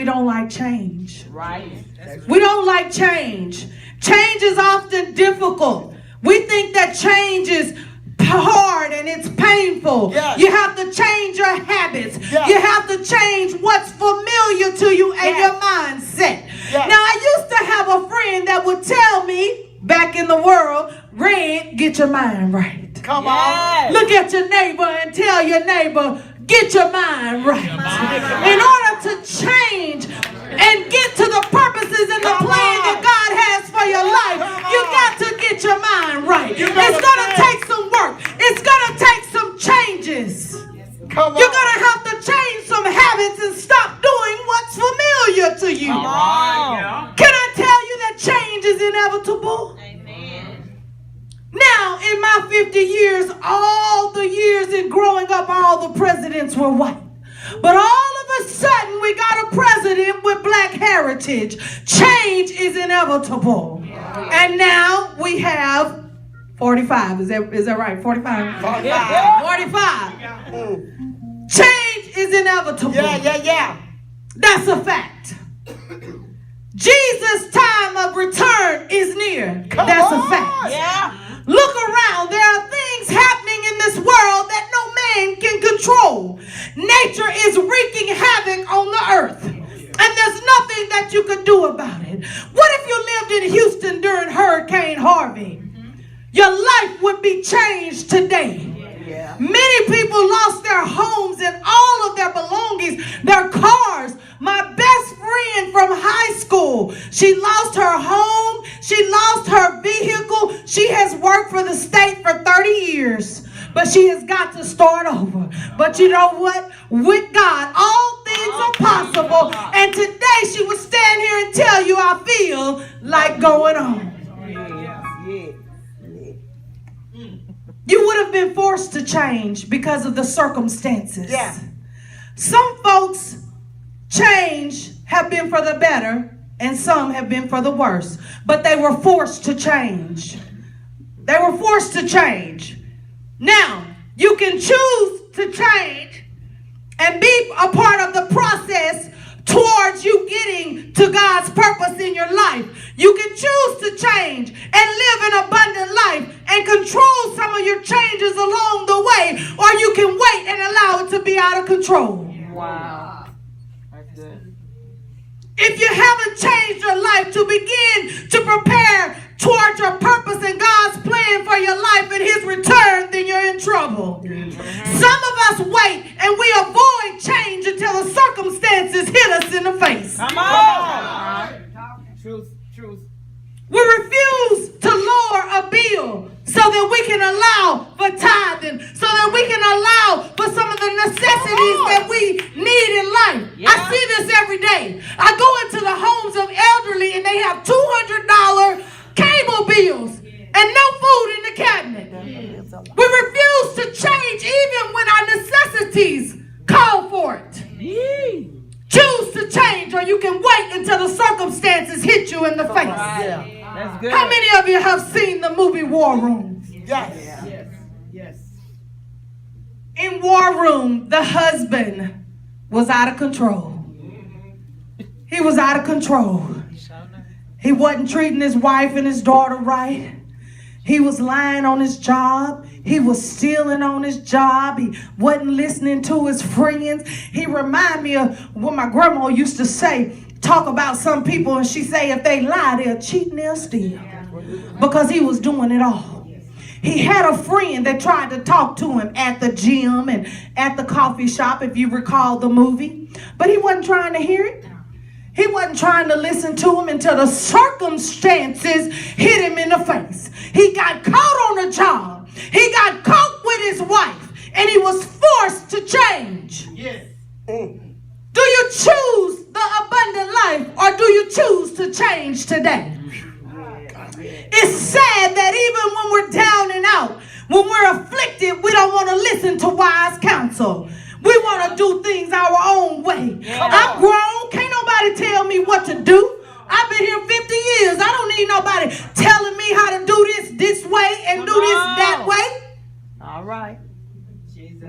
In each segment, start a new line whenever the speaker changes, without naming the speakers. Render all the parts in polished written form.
we don't like change.
Right.
We don't like change. Change is often difficult. We think that change is hard and it's painful.
Yes.
You have to change your habits.
Yes.
You have to change what's familiar to you and your mindset.
Yes.
Now, I used to have a friend that would tell me back in the world, Red, get your mind right.
Come on.
Look at your neighbor and tell your neighbor, get your mind right. In order to change and get to the purposes and the plan that God has for your life, you got to get your mind right. It's going to take some work. It's going to take some changes. You're going to have to change some habits and stop doing what's familiar to you. Can I tell you that change is inevitable? Now, in my 50 years, all the years in growing up, all the presidents were white. But all of a sudden, we got a president with black heritage. Change is inevitable. And now we have 45. Is that right? 45? 45. Change is inevitable.
Yeah.
That's a fact. Jesus' time of return is near. That's a fact.
Yeah.
Look around. There are things happening in this world that no man can control. Nature is wreaking havoc on the earth. And there's nothing that you could do about it. What if you lived in Houston during Hurricane Harvey? Your life would be changed today. Many people lost their homes and all of their belongings, their cars. My best friend from high school, she lost her home. She lost her vehicle. She has worked for the state for 30 years, but she has got to start over. But you know what? With God, all things are possible. And today she would stand here and tell you, I feel like going on. You would have been forced to change because of the circumstances.
Yeah.
Some folks change have been for the better and some have been for the worse. But they were forced to change. They were forced to change. Now, you can choose to change and be a part of the process towards you getting to God's purpose in your life. You can choose to change and live an abundant life and control some of your changes along the way, or you can wait and allow it to be out of control.
Wow. That's good.
If you haven't changed your life to begin to prepare towards your purpose and God's plan for your life and his return, then you're in trouble. Some of us wait and we avoid change until the circumstances hit us in the face.
Come on. Truth.
We refuse to lower a bill so that we can allow for tithing, so that we can allow for some of the necessities that we need in life. I see this every day. I go into the homes of elderly and they have $200 cable bills and no food in the cabinet. We refuse to change even when our necessities call for it. Choose to change, or you can wait until the circumstances hit you in the face.
That's good.
How many of you have seen the movie War Room?
Yes.
In War Room, the husband was out of control. He was out of control. He wasn't treating his wife and his daughter right. He was lying on his job. He was stealing on his job. He wasn't listening to his friends. He reminded me of what my grandma used to say, talk about some people, and she say if they lie, they'll cheat and they'll steal. Because he was doing it all. He had a friend that tried to talk to him at the gym and at the coffee shop, if you recall the movie. But he wasn't trying to hear it. He wasn't trying to listen to him until the circumstances hit him in the face. He got caught on the job. He got caught with his wife. And he was forced to change.
Yes.
Do you choose the abundant life, or do you choose to change today? It's sad that even when we're down and out, when we're afflicted, we don't want to listen to wise counsel. We want to do things our own way. I'm grown. Can't nobody tell me what to do. I've been here 50 years. I don't need nobody telling me how to do this way and do this that way.
All right.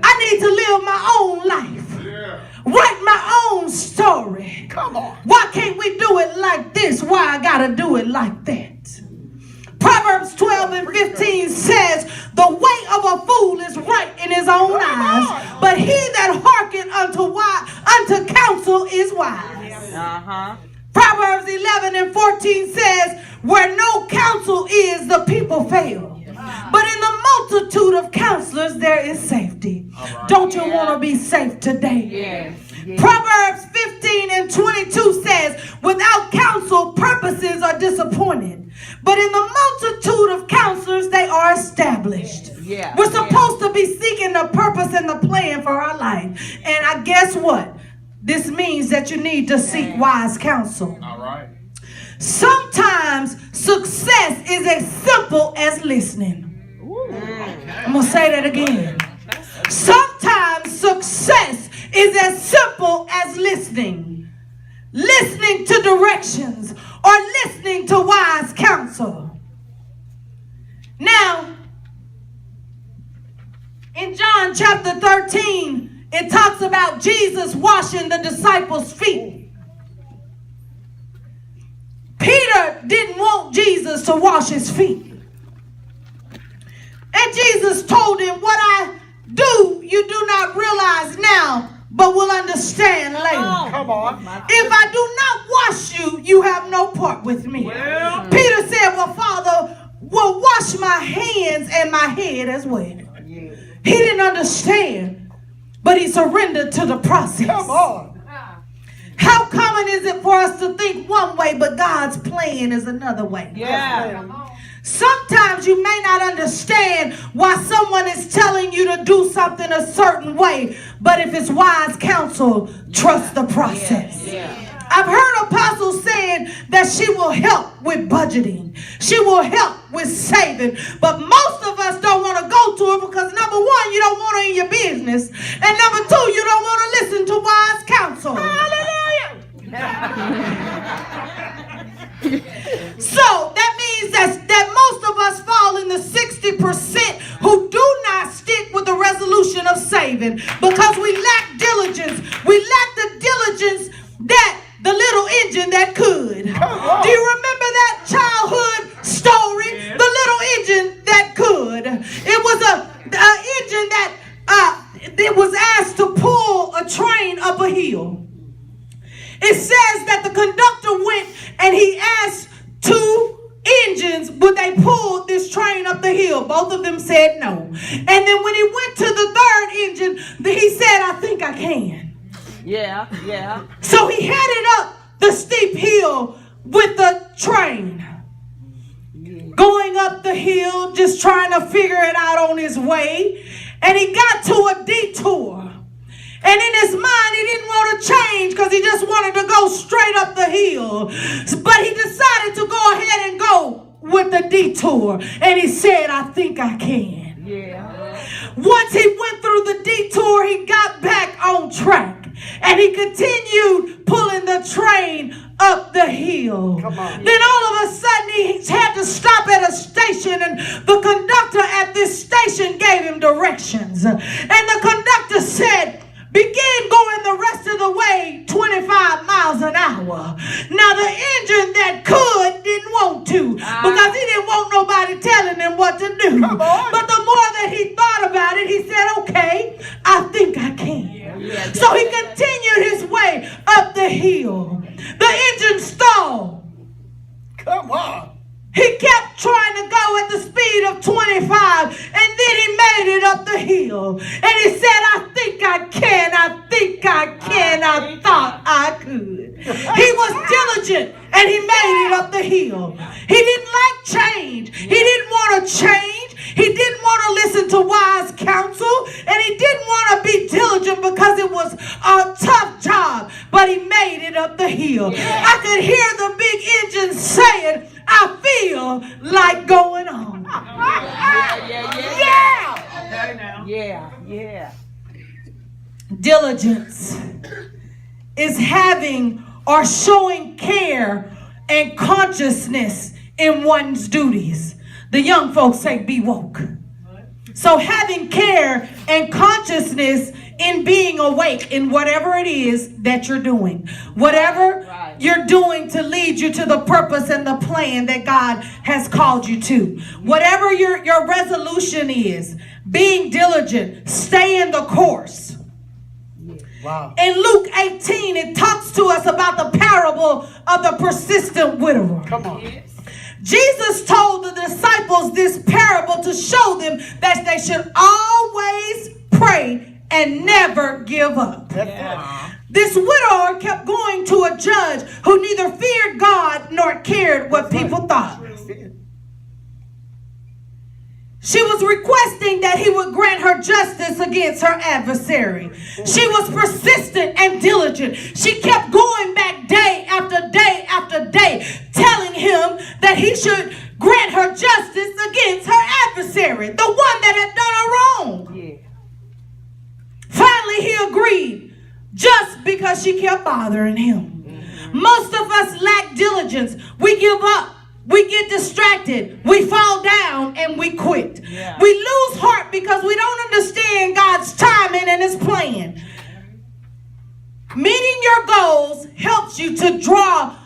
I need to live my own life. Write my own story.
Come on.
Why can't we do it like this? Why I gotta do it like that? Proverbs 12 and 15 says, the way of a fool is right in his own eyes, but he that hearkeneth unto counsel is wise. Proverbs 11 and 14 says, where no counsel is, the people fail. But in the multitude of counselors, there is safety. Don't you want to be safe today?
Yes.
Proverbs 15 and 22 says, without counsel, purposes are disappointed. But in the multitude of counselors, they are established.
Yeah.
We're supposed to be seeking the purpose and the plan for our life. And I guess what? This means that you need to seek wise counsel.
All right.
Sometimes success is as simple as listening. I'm going to say that again. Sometimes success is as simple as listening. Listening to directions or listening to wise counsel. Now, in John chapter 13, it talks about Jesus washing the disciples' feet. Peter didn't want Jesus to wash his feet. And Jesus told him, what I do, you do not realize now, but will understand later.
Come on.
If I do not wash you, you have no part with me.
Well.
Peter said, well, Father, will wash my hands and my head as well. He didn't understand, but he surrendered to the process.
Come on.
How common is it for us to think one way, but God's plan is another way?
Yeah.
Sometimes you may not understand why someone is telling you to do something a certain way, but if it's wise counsel, trust the process. I've heard apostles saying that she will help with budgeting. She will help with saving. But most of us don't want to go to her because number one, you don't want her in your business. And number two, you don't want to listen to wise counsel. So that means that most of us fall in the 60% who do not stick with the resolution of saving because we lack diligence. We lack the diligence that the little engine that could. Do you remember that childhood story? Yeah. The little engine that could. It was an engine that it was asked to pull a train up a hill. It says that the conductor went and he asked two engines, would they pull this train up the hill? Both of them said no. And then when he went to the third engine, he said, I think I can.
Yeah.
So he headed up the steep hill with the train. Going up the hill, just trying to figure it out on his way. And he got to a detour. And in his mind, he didn't want to change because he just wanted to go straight up the hill. But he decided to go ahead and go with the detour. And he said, I think I can.
Yeah.
Once he went through the detour, he got back on track. And he continued pulling the train up the hill.
Come on.
Then all of a sudden he had to stop at a station, and the conductor at this station gave him directions. And the conductor said, begin going the rest of the way 25 miles an hour. Now the engine that could didn't want to because he didn't want nobody telling him what to do. But the more that he thought about it, he said, okay, I think I can. So he continued his way up the hill. The engine stalled.
Come on.
He kept trying to go at the speed of 25, and then he made it up the hill. And he said, I think I can, I thought I could. He was diligent, and he made it up the hill. He didn't like change. He didn't want to change. He didn't want to listen to wise counsel, and he didn't want to be diligent because it was a tough job, but he made it up the hill. I could hear the big engine saying, I feel like going on.
Yeah.
Diligence is having or showing care and consciousness in one's duties. The young folks say, be woke. So having care and consciousness in being awake in whatever it is that you're doing. Whatever you're doing to lead you to the purpose and the plan that God has called you to. Whatever your resolution is, being diligent, stay in the course.
Wow.
In Luke 18, it talks to us about the parable of the persistent widower.
Come on.
Jesus told the disciples this parable to show them that they should always pray and never give up. This widower kept going to a judge who neither feared God nor cared what people thought. She was requesting that he would grant her justice against her adversary. She was persistent and diligent. She kept going back day after day after day, telling him that he should grant her justice against her adversary, the one that had done her wrong. Yeah. Finally, he agreed, just because she kept bothering him. Most of us lack diligence. We give up. We get distracted, we fall down, and we quit. Yeah. We lose heart because we don't understand God's timing and his plan. Meeting your goals helps to draw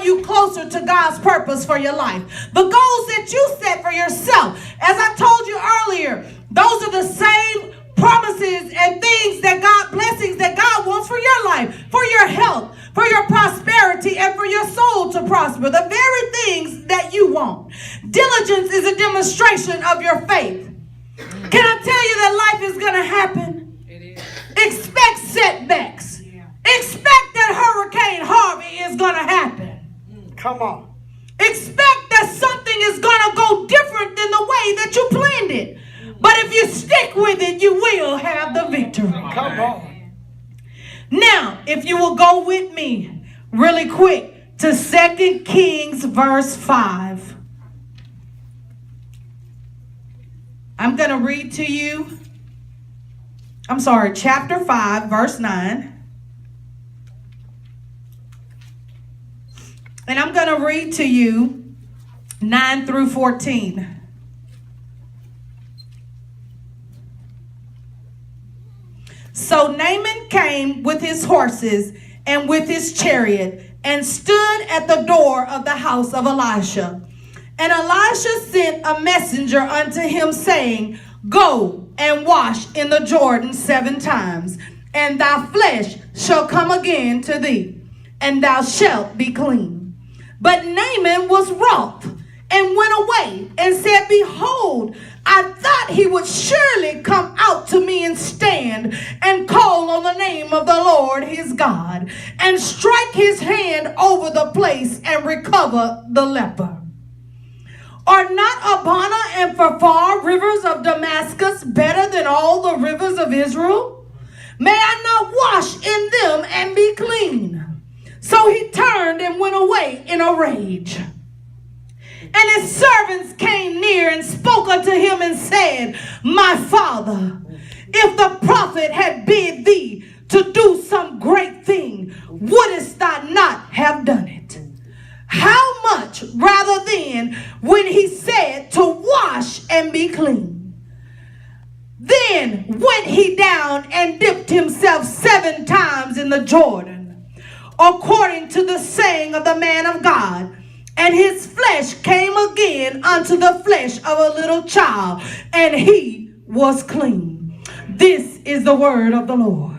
you closer to God's purpose for your life. The goals that you set for yourself, as I told you earlier, those are the same promises and things that blessings that God wants for your life, for your health, for your prosperity, and for your soul to prosper. The very things that you want. Diligence is a demonstration of your faith. Can I tell you that life is going to happen? It is. Expect setbacks. Yeah. Expect that Hurricane Harvey is going to happen.
Come on.
Expect that something is going to go different than the way that you planned it. But if you stick with it, you will have the victory.
Come on.
Now, if you will go with me really quick to 2 Kings verse 5. I'm going to read to you, chapter 5, verse 9. And I'm going to read to you 9 through 14. So Naaman came with his horses and with his chariot and stood at the door of the house of Elisha. And Elisha sent a messenger unto him, saying, Go and wash in the Jordan 7 times, and thy flesh shall come again to thee, and thou shalt be clean. But Naaman was wroth, and went away, and said, Behold, I thought he would surely come out to me and stand and call on the name of the Lord his God, and strike his hand over the place and recover the leper. Are not Abana and Pharpar, rivers of Damascus, better than all the rivers of Israel? May I not wash in them and be clean? So he turned and went away in a rage. And his servants came near and spoke unto him and said, My father, if the prophet had bid thee to do some great thing, wouldest thou not have done it? How much rather then when he said to wash and be clean? Then went he down and dipped himself 7 times in the Jordan, according to the saying of the man of God. And his flesh came again unto the flesh of a little child, and he was clean. This is the word of the Lord.